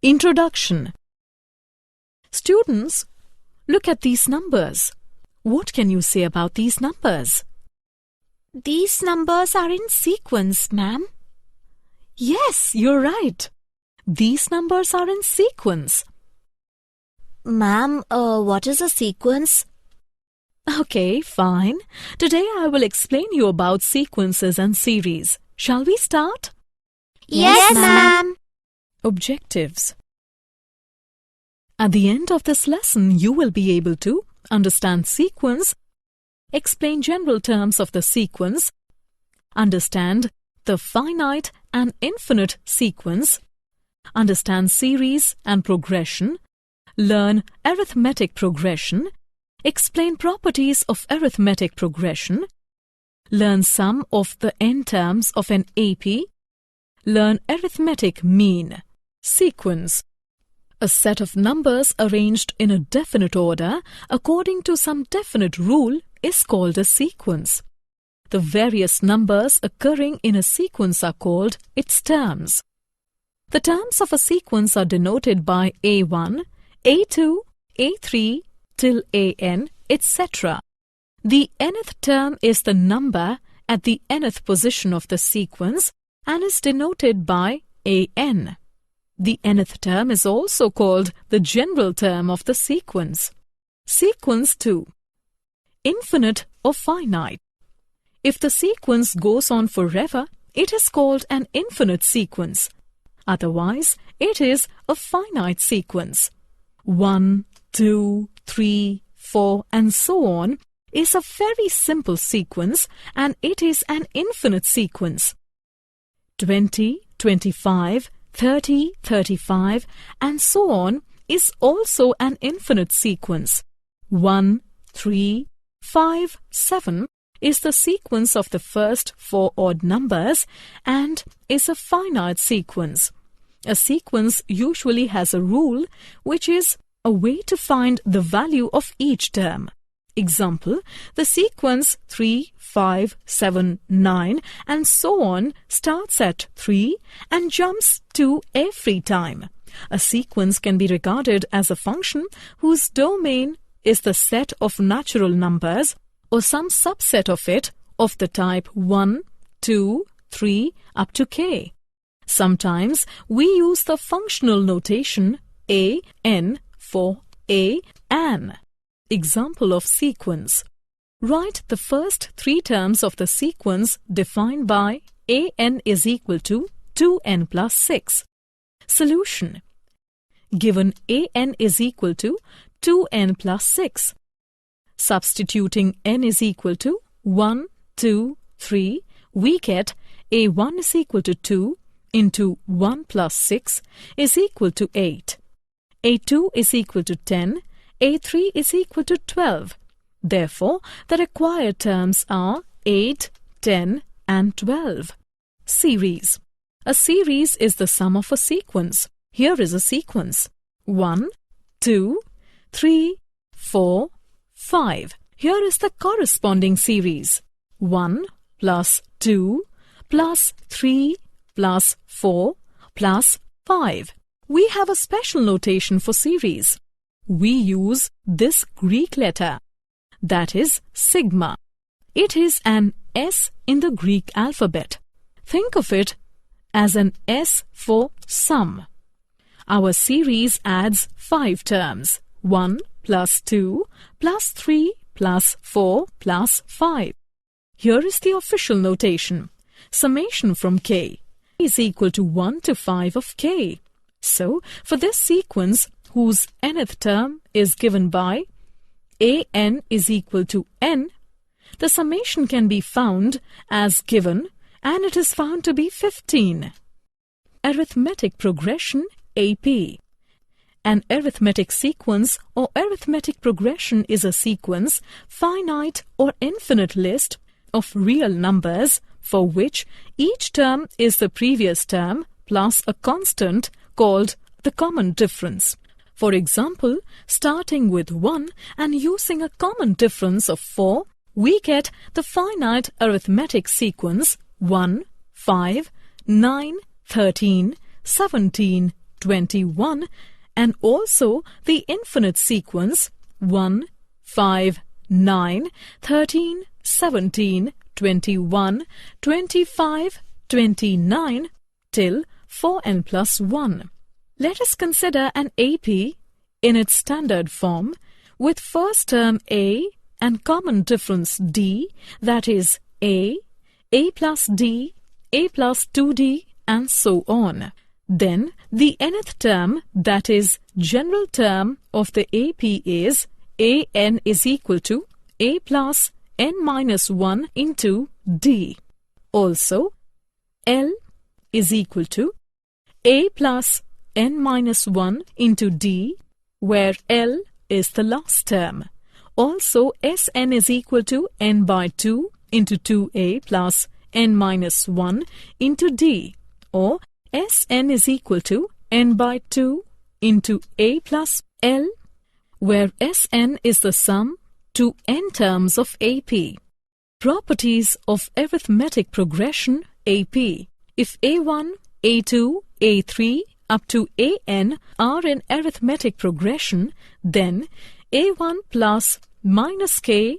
Introduction. Students, look at these numbers. What can you say about these numbers? These numbers are in sequence, ma'am. Yes, you're right. These numbers are in sequence. Ma'am, what is a sequence? Okay, fine. Today I will explain you about sequences and series. Shall we start? Yes, ma'am. Objectives. At the end of this lesson, you will be able to understand sequence, explain general terms of the sequence, understand the finite and infinite sequence, understand series and progression, learn arithmetic progression, explain properties of arithmetic progression, learn some of the n terms of an AP, learn arithmetic mean. Sequence. A set of numbers arranged in a definite order according to some definite rule is called a sequence. The various numbers occurring in a sequence are called its terms. The terms of a sequence are denoted by A1, A2, A3 till AN, etc. The nth term is the number at the nth position of the sequence and is denoted by AN. The nth term is also called the general term of the sequence. Sequence 2. Infinite or finite. If the sequence goes on forever, it is called an infinite sequence. Otherwise, it is a finite sequence. 1, 2, 3, 4 and so on is a very simple sequence and it is an infinite sequence. 20, 25, 30, 35 and so on is also an infinite sequence. 1, 3, 5, 7 is the sequence of the first 4 odd numbers and is a finite sequence. A sequence usually has a rule which is a way to find the value of each term. Example, the sequence 3, 5, 7, 9 and so on starts at 3 and jumps 2 every time. A sequence can be regarded as a function whose domain is the set of natural numbers or some subset of it of the type 1, 2, 3 up to k. Sometimes we use the functional notation an for an. Example of sequence. Write the first 3 terms of the sequence defined by an is equal to 2n plus 6. Solution. Given an is equal to 2n plus 6. Substituting n is equal to 1, 2, 3, we get a1 is equal to 2 into 1 plus 6 is equal to 8. a2 is equal to 10. A3 is equal to 12. Therefore, the required terms are 8, 10 and 12. Series. A series is the sum of a sequence. Here is a sequence. 1, 2, 3, 4, 5. Here is the corresponding series. 1 plus 2 plus 3 plus 4 plus 5. We have a special notation for series. We use this Greek letter, that is sigma. It is an S in the Greek alphabet. Think of it as an S for sum. Our series adds 5 terms, 1 plus 2 plus 3 plus 4 plus 5. Here is the official notation. Summation from k is equal to 1 to 5 of k. So, for this sequence, whose nth term is given by an is equal to n, the summation can be found as given and it is found to be 15. Arithmetic progression AP. An arithmetic sequence or arithmetic progression is a sequence, finite or infinite list of real numbers for which each term is the previous term plus a constant called the common difference. For example, starting with 1 and using a common difference of 4, we get the finite arithmetic sequence 1, 5, 9, 13, 17, 21, and also the infinite sequence 1, 5, 9, 13, 17, 21, 25, 29 till 4n plus 1. Let us consider an AP in its standard form with first term A and common difference D, that is A plus D, A plus 2D, and so on. Then the nth term, that is general term of the AP, is AN is equal to A plus n minus 1 into D. Also, L is equal to A plus n minus 1 into D, where L is the last term. Also, Sn is equal to n by 2 into 2A plus n minus 1 into D, or Sn is equal to n by 2 into A plus L, where Sn is the sum to n terms of AP. Properties of arithmetic progression AP. If A1, A2, A3 up to AN are in arithmetic progression, then A1 plus minus K,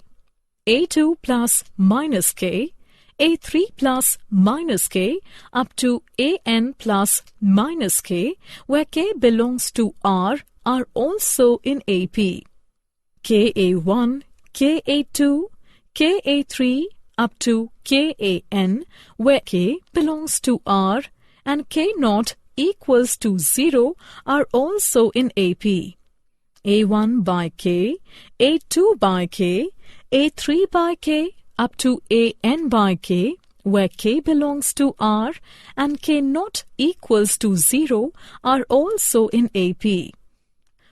A2 plus minus K, A3 plus minus K up to AN plus minus K, where K belongs to R, are also in AP. KA1, KA2, KA3 up to KAN, where K belongs to R and K0 equals to 0, are also in AP. A1 by K, A2 by K, A3 by K up to AN by K, where K belongs to R and K0 equals to 0, are also in AP.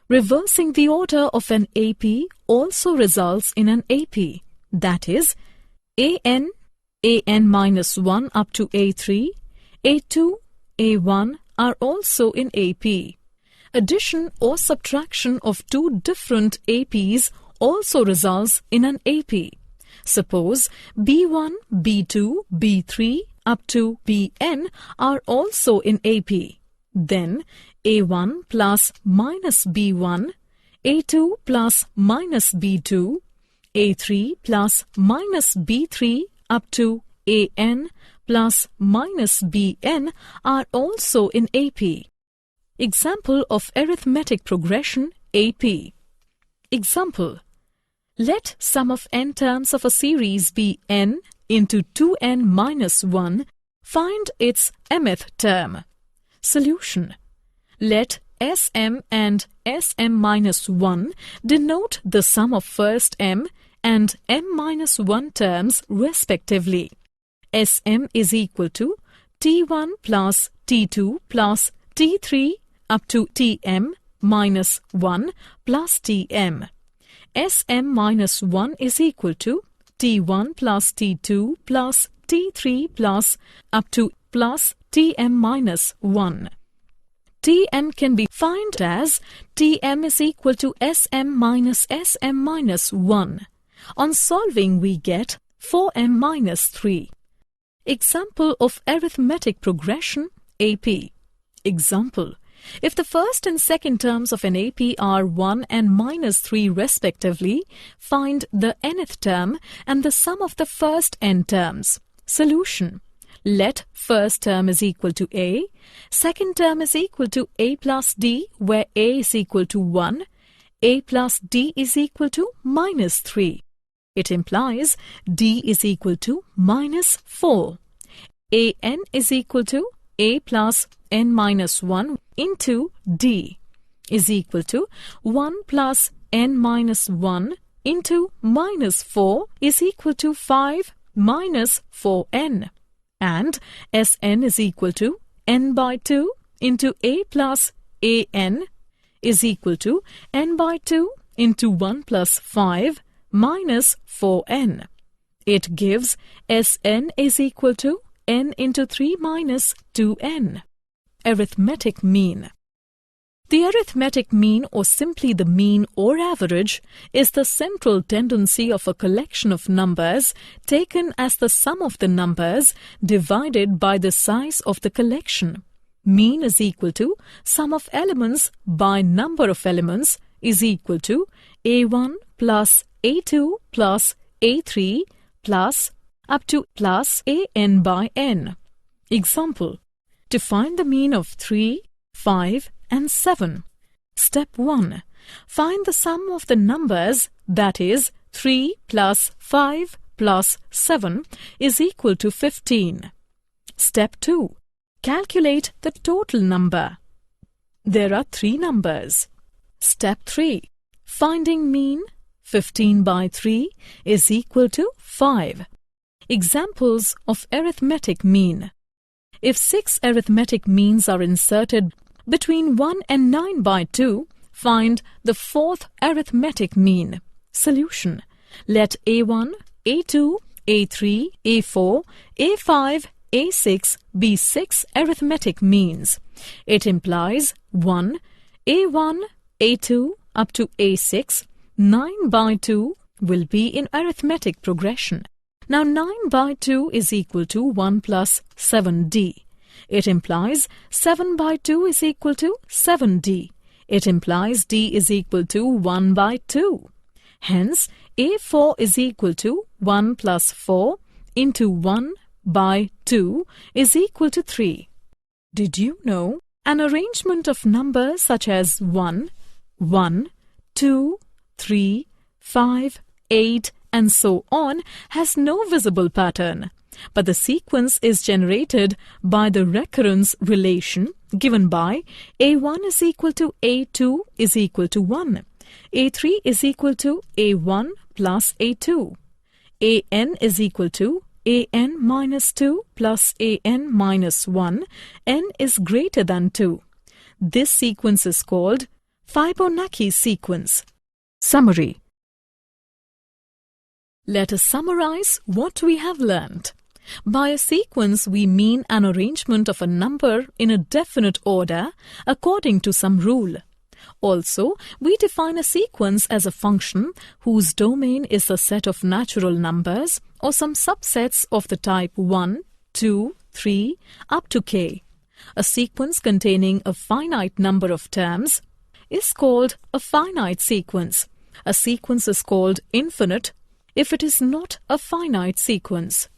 Reversing the order of an AP also results in an AP, that is, AN minus 1 up to A3, A2, A1 are also in AP. Addition or subtraction of two different APs also results in an AP. Suppose B1, B2, B3 up to Bn are also in AP. Then A1 plus minus B1, A2 plus minus B2, A3 plus minus B3 up to AN plus minus Bn are also in AP. Example of arithmetic progression AP. Example: let sum of n terms of a series be n into 2n minus 1. Find its mth term. Solution: let Sm and Sm minus 1 denote the sum of first m and m minus 1 terms respectively. Sm is equal to T1 plus T2 plus T3 up to Tm minus 1 plus Tm. Sm minus 1 is equal to T1 plus T2 plus T3 plus up to plus Tm minus 1. Tm can be found as Tm is equal to Sm minus 1. On solving, we get 4m minus 3. Example of arithmetic progression AP. Example: if the first and second terms of an AP are 1 and minus 3 respectively, find the nth term and the sum of the first n terms. Solution: let first term is equal to A, second term is equal to A plus D, where A is equal to 1, A plus D is equal to minus 3. It implies D is equal to minus 4. AN is equal to A plus n minus 1 into D is equal to 1 plus n minus 1 into minus 4 is equal to 5 minus 4n. And Sn is equal to n by 2 into A plus An is equal to n by 2 into 1 plus 5 minus 4n. It gives Sn is equal to n into 3 minus 2n. Arithmetic mean. The arithmetic mean, or simply the mean or average, is the central tendency of a collection of numbers taken as the sum of the numbers divided by the size of the collection. Mean is equal to sum of elements by number of elements is equal to A1 plus A2 plus A3 plus up to plus AN by N. Example. To find the mean of 3, 5 and 7. Step 1. Find the sum of the numbers, that is 3 plus 5 plus 7 is equal to 15. Step 2. Calculate the total number. There are 3 numbers. Step 3. Finding mean 15 by 3 is equal to 5. Examples of arithmetic mean. If 6 arithmetic means are inserted between 1 and 9 by 2, find the 4th arithmetic mean. Solution. Let A1, A2, A3, A4, A5, A6 be 6 arithmetic means. It implies 1, A1, A2 up to A6, 9 by 2 will be in arithmetic progression. Now 9 by 2 is equal to 1 plus 7D. It implies 7 by 2 is equal to 7D. It implies D is equal to 1 by 2. Hence, A4 is equal to 1 plus 4 into 1 by 2 is equal to 3. Did you know an arrangement of numbers such as 1, 1, 2, 3, 5, 8 and so on has no visible pattern, but the sequence is generated by the recurrence relation given by A1 is equal to A2 is equal to 1, A3 is equal to A1 plus A2, AN is equal to AN minus 2 plus AN minus 1, N is greater than 2. This sequence is called Fibonacci sequence. Summary. Let us summarize what we have learnt. By a sequence, we mean an arrangement of a number in a definite order according to some rule. Also, we define a sequence as a function whose domain is the set of natural numbers or some subsets of the type 1, 2, 3 up to k. A sequence containing a finite number of terms is called a finite sequence. A sequence is called infinite if it is not a finite sequence.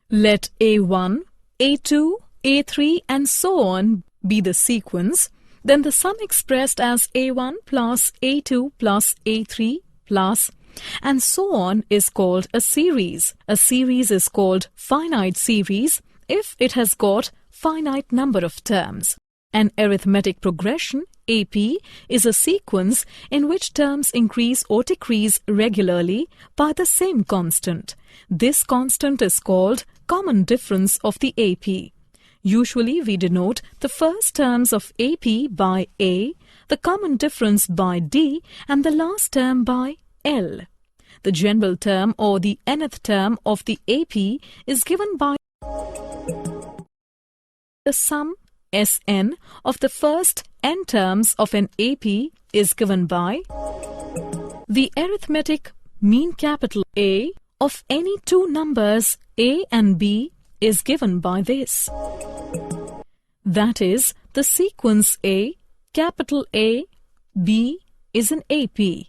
Let A1, A2, A3 and so on be the sequence, then the sum expressed as A1 plus A2 plus A3 plus and so on is called a series. A series is called finite series if it has got finite number of terms. An arithmetic progression, AP, is a sequence in which terms increase or decrease regularly by the same constant. This constant is called common difference of the AP. Usually we denote the first terms of AP by A, the common difference by D and the last term by L. The general term or the nth term of the AP is given by the sum Sn of the first n terms of an AP is given by the arithmetic mean capital A of any two numbers A and B is given by this. That is, the sequence A, capital A, B is an AP.